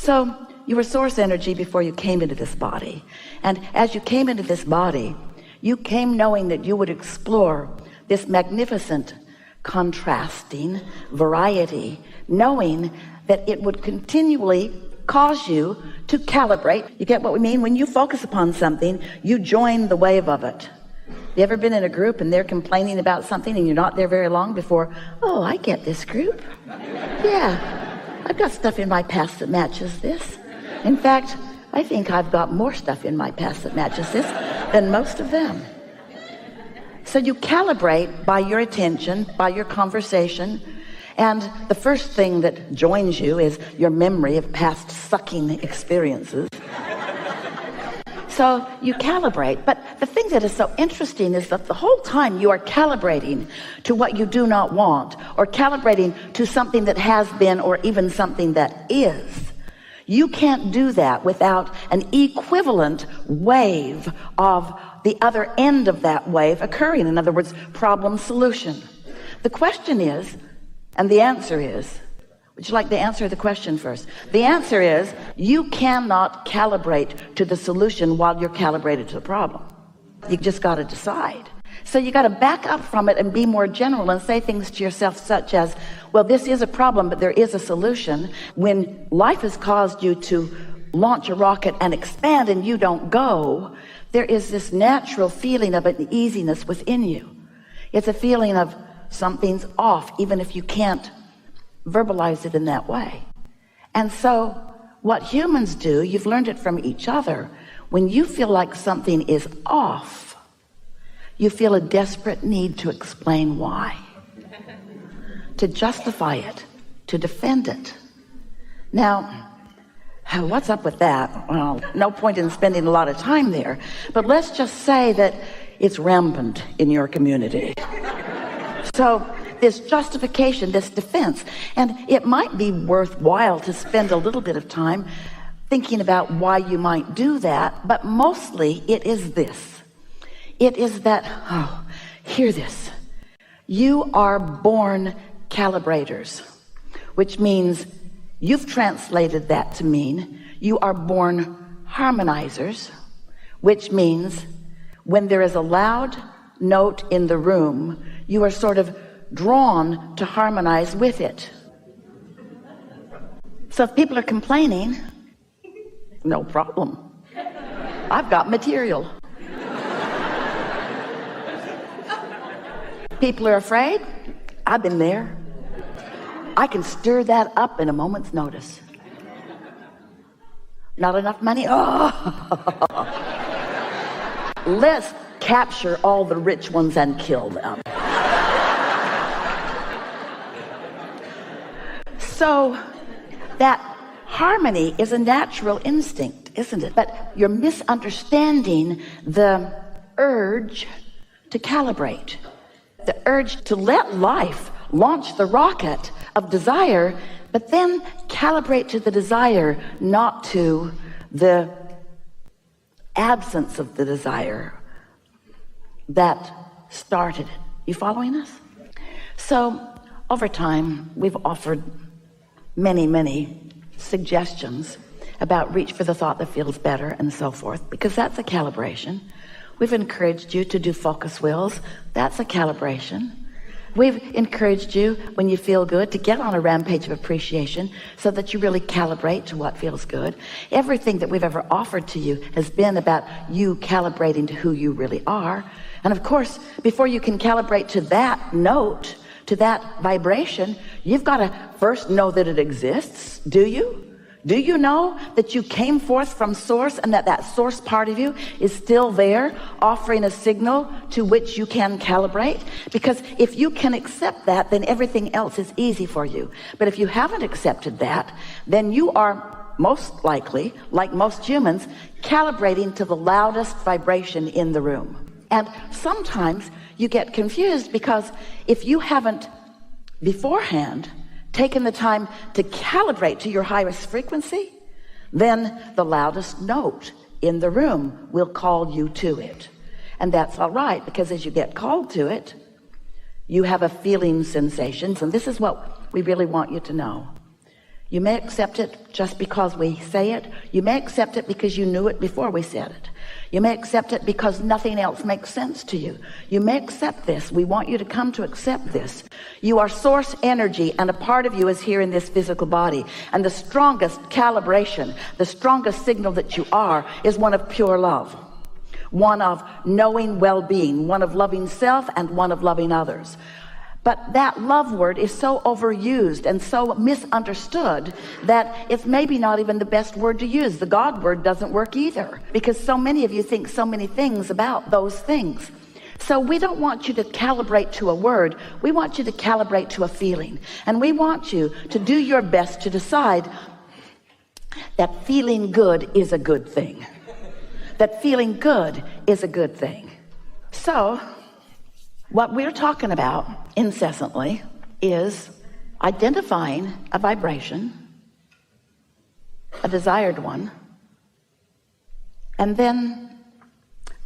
So you were source energy before you came into this body. And as you came into this body, you came knowing that you would explore this magnificent contrasting variety, knowing that it would continually cause you to calibrate. You get what we mean? When you focus upon something, you join the wave of it. You ever been in a group and they're complaining about something and you're not there very long before, oh, I get this group. Yeah, I've got stuff in my past that matches this. In fact, I think I've got more stuff in my past that matches this than most of them. So you calibrate by your attention, by your conversation, and the first thing that joins you is your memory of past sucking experiences. So you calibrate. But the thing that is so interesting is that the whole time you are calibrating to what you do not want, or calibrating to something that has been, or even something that is. You can't do that without an equivalent wave of the other end of that wave occurring. In other words, problem solution. The question is, and the answer is, would you like to answer the question first? The answer is, you cannot calibrate to the solution while you're calibrated to the problem. You just got to decide. So you got to back up from it and be more general and say things to yourself such as, well, this is a problem, but there is a solution. When life has caused you to launch a rocket and expand and you don't go, there is this natural feeling of an easiness within you. It's a feeling of something's off, even if you can't verbalize it in that way. And so what humans do, you've learned it from each other, when you feel like something is off, you feel a desperate need to explain why, to justify it, to defend it. Now, what's up with that? Well, no point in spending a lot of time there, but let's just say that it's rampant in your community. So this justification, this defense, and it might be worthwhile to spend a little bit of time thinking about why you might do that, but mostly it is this. It is that, hear this. You are born calibrators, which means you've translated that to mean you are born harmonizers, which means when there is a loud note in the room, you are sort of drawn to harmonize with it. So if people are complaining, no problem. I've got material. People are afraid. I've been there. I can stir that up in a moment's notice. Not enough money? Oh. Let's capture all the rich ones and kill them. So that harmony is a natural instinct, isn't it? But you're misunderstanding the urge to calibrate, the urge to let life launch the rocket of desire, but then calibrate to the desire, not to the absence of the desire that started it. You following us? So over time, we've offered many suggestions about reach for the thought that feels better and so forth, because that's a calibration. We've encouraged you to do focus wheels. That's a calibration. We've encouraged you, when you feel good, to get on a rampage of appreciation so that you really calibrate to what feels good. Everything that we've ever offered to you has been about you calibrating to who you really are. And of course, before you can calibrate to that note, to that vibration, you've got to first know that it exists. Do you? Do you know that you came forth from source and that that source part of you is still there, offering a signal to which you can calibrate? Because if you can accept that, then everything else is easy for you. But if you haven't accepted that, then you are most likely, like most humans, calibrating to the loudest vibration in the room. And sometimes you get confused because if you haven't beforehand taken the time to calibrate to your highest frequency, then the loudest note in the room will call you to it. And that's all right, because as you get called to it, you have a feeling sensations, and this is what we really want you to know. You may accept it just because we say it. You may accept it because you knew it before we said it. You may accept it because nothing else makes sense to you. You may accept this. We want you to come to accept this. You are source energy, and a part of you is here in this physical body. And the strongest calibration, the strongest signal that you are, is one of pure love. One of knowing well-being, one of loving self, and one of loving others. But that love word is so overused and so misunderstood that it's maybe not even the best word to use. The God word doesn't work either, because so many of you think so many things about those things. So we don't want you to calibrate to a word. We want you to calibrate to a feeling. And we want you to do your best to decide that feeling good is a good thing. That feeling good is a good thing. So what we're talking about incessantly is identifying a vibration, a desired one, and then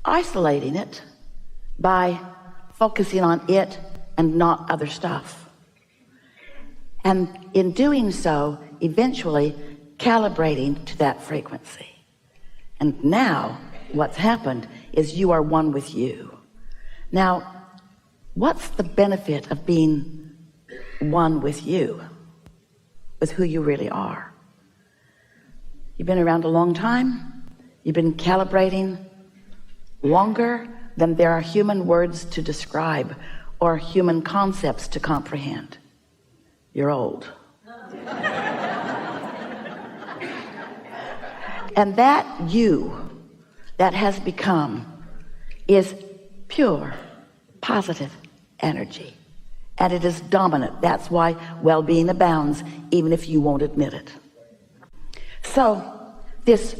isolating it by focusing on it and not other stuff. And in doing so, eventually calibrating to that frequency. And now what's happened is you are one with you. Now, what's the benefit of being one with you, with who you really are? You've been around a long time. You've been calibrating longer than there are human words to describe or human concepts to comprehend. You're old. And that you that has become is pure, positive energy, and it is dominant. That's why well-being abounds, even if you won't admit it. So this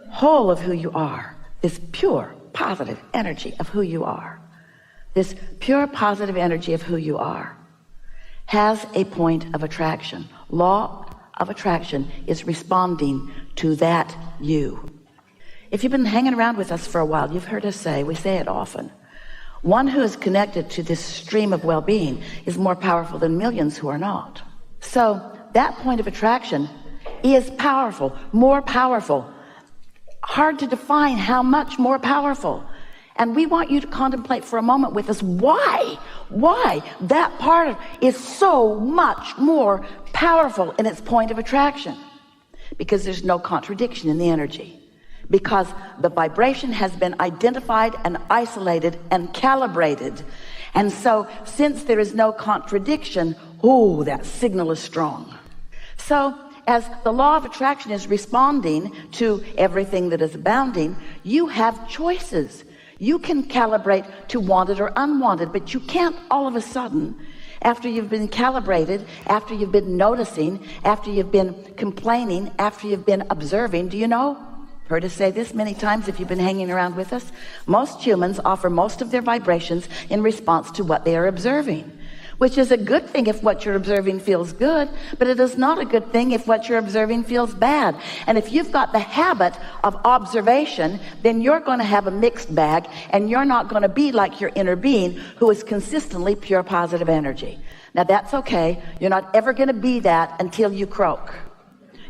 whole of who you are, this pure positive energy of who you are, this pure positive energy of who you are, has a point of attraction. Law of attraction is responding to that you. If you've been hanging around with us for a while, you've heard us say, we say it often, one who is connected to this stream of well-being is more powerful than millions who are not. So that point of attraction is powerful, more powerful. Hard to define how much more powerful. And we want you to contemplate for a moment with us why that part is so much more powerful in its point of attraction. Because there's no contradiction in the energy. Because the vibration has been identified and isolated and calibrated. And so since there is no contradiction, that signal is strong. So as the law of attraction is responding to everything that is abounding, you have choices. You can calibrate to wanted or unwanted, but you can't all of a sudden, after you've been calibrated, after you've been noticing, after you've been complaining, after you've been observing, do you know? Heard us say this many times if you've been hanging around with us. Most humans offer most of their vibrations in response to what they are observing, which is a good thing if what you're observing feels good, but it is not a good thing if what you're observing feels bad. And if you've got the habit of observation, then you're going to have a mixed bag, and you're not going to be like your inner being who is consistently pure positive energy. Now that's okay. You're not ever going to be that until you croak.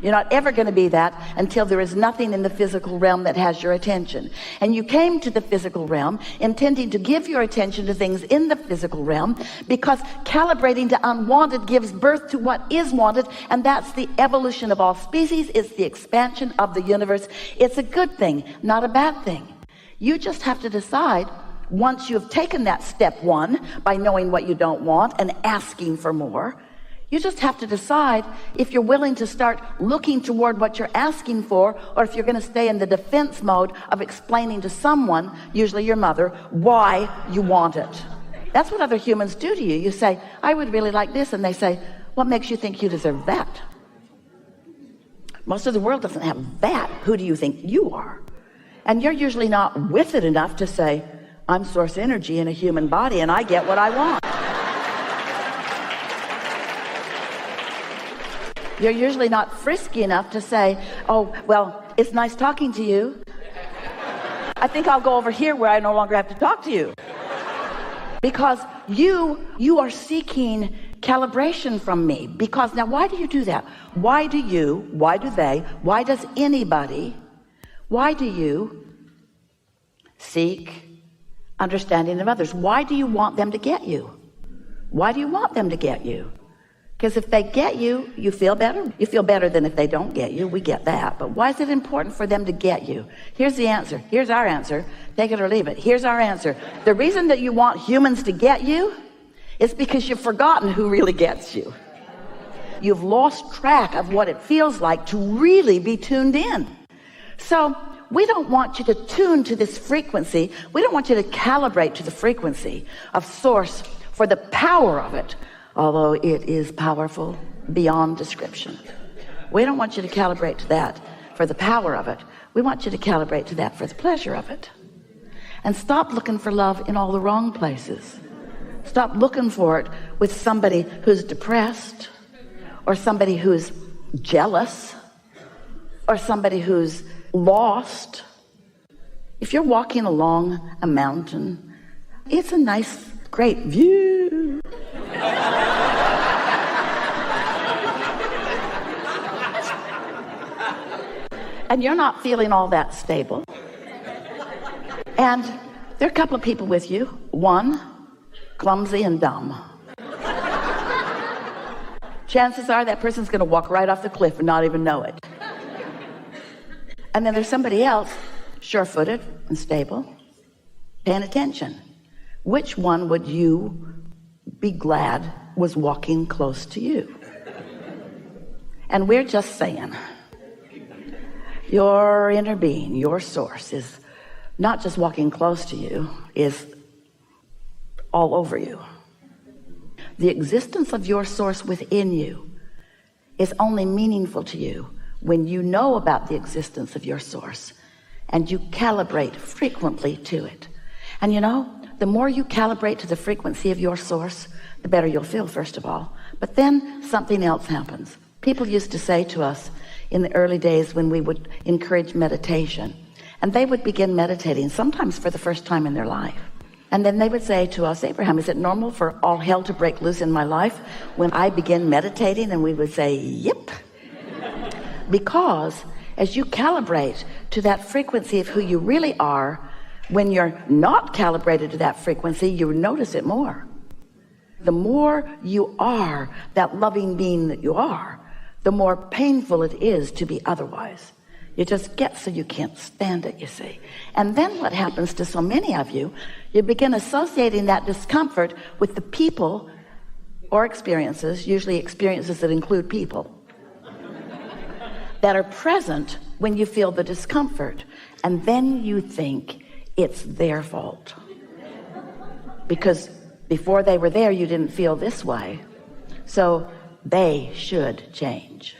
You're not ever going to be that until there is nothing in the physical realm that has your attention. And you came to the physical realm intending to give your attention to things in the physical realm, because calibrating to unwanted gives birth to what is wanted, and that's the evolution of all species. It's the expansion of the universe. It's a good thing, not a bad thing. You just have to decide, once you've taken that step one by knowing what you don't want and asking for more, you just have to decide if you're willing to start looking toward what you're asking for, or if you're going to stay in the defense mode of explaining to someone, usually your mother, why you want it. That's what other humans do to you. You say, I would really like this, and they say, what makes you think you deserve that? Most of the world doesn't have that. Who do you think you are? And you're usually not with it enough to say, I'm source energy in a human body, and I get what I want. You're usually not frisky enough to say, oh, well, it's nice talking to you. I think I'll go over here where I no longer have to talk to you. Because you are seeking calibration from me. Because now, why do you do that? Why do they, why does anybody, why do you seek understanding of others? Why do you want them to get you? Why do you want them to get you? Because if they get you, you feel better. You feel better than if they don't get you. We get that. But why is it important for them to get you? Here's the answer. Here's our answer. Take it or leave it. Here's our answer. The reason that you want humans to get you is because you've forgotten who really gets you. You've lost track of what it feels like to really be tuned in. So we don't want you to tune to this frequency. We don't want you to calibrate to the frequency of source for the power of it, although it is powerful beyond description. We don't want you to calibrate to that for the power of it. We want you to calibrate to that for the pleasure of it. And stop looking for love in all the wrong places. Stop looking for it with somebody who's depressed, or somebody who's jealous, or somebody who's lost. If you're walking along a mountain, it's a nice, great view. And you're not feeling all that stable. And there are a couple of people with you. One, clumsy and dumb. Chances are that person's going to walk right off the cliff and not even know it. And then there's somebody else, sure-footed and stable, paying attention. Which one would you be glad was walking close to you? And we're just saying, your inner being, your source, is not just walking close to you, is all over you. The existence of your source within you is only meaningful to you when you know about the existence of your source and you calibrate frequently to it. And you know, the more you calibrate to the frequency of your source, the better you'll feel, first of all. But then something else happens. People used to say to us in the early days when we would encourage meditation, and they would begin meditating, sometimes for the first time in their life. And then they would say to us, Abraham, is it normal for all hell to break loose in my life when I begin meditating? And we would say, yep. Because as you calibrate to that frequency of who you really are, when you're not calibrated to that frequency, you notice it more. The more you are that loving being that you are, the more painful it is to be otherwise. You just get so you can't stand it, you see. And then what happens to so many of you, you begin associating that discomfort with the people or experiences, usually experiences that include people, that are present when you feel the discomfort. And then you think it's their fault. Because before they were there, you didn't feel this way. So they should change.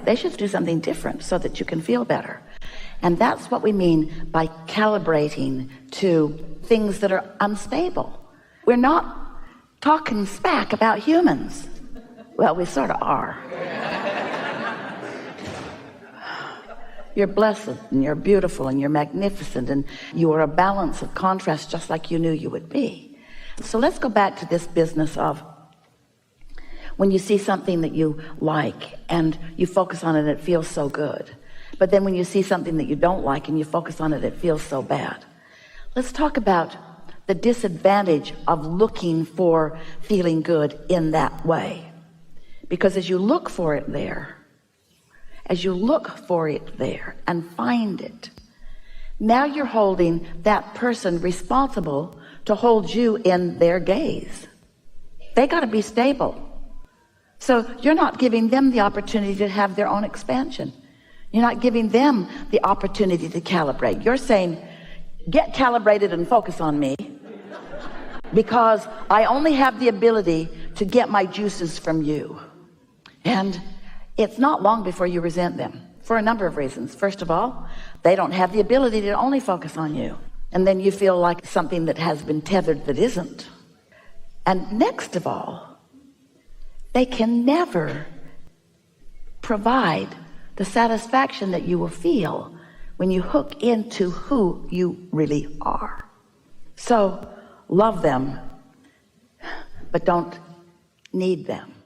They should do something different so that you can feel better. And that's what we mean by calibrating to things that are unstable. We're not talking smack about humans. Well, we sort of are. You're blessed and you're beautiful and you're magnificent and you are a balance of contrast just like you knew you would be. So let's go back to this business of when you see something that you like and you focus on it, it feels so good. But then when you see something that you don't like and you focus on it, it feels so bad. Let's talk about the disadvantage of looking for feeling good in that way. Because as you look for it there, and find it, now you're holding that person responsible to hold you in their gaze. They got to be stable. So you're not giving them the opportunity to have their own expansion. You're not giving them the opportunity to calibrate. You're saying, get calibrated and focus on me because I only have the ability to get my juices from you. And it's not long before you resent them for a number of reasons. First of all, they don't have the ability to only focus on you. And then you feel like something that has been tethered that isn't. And next of all, they can never provide the satisfaction that you will feel when you hook into who you really are. So love them, but don't need them.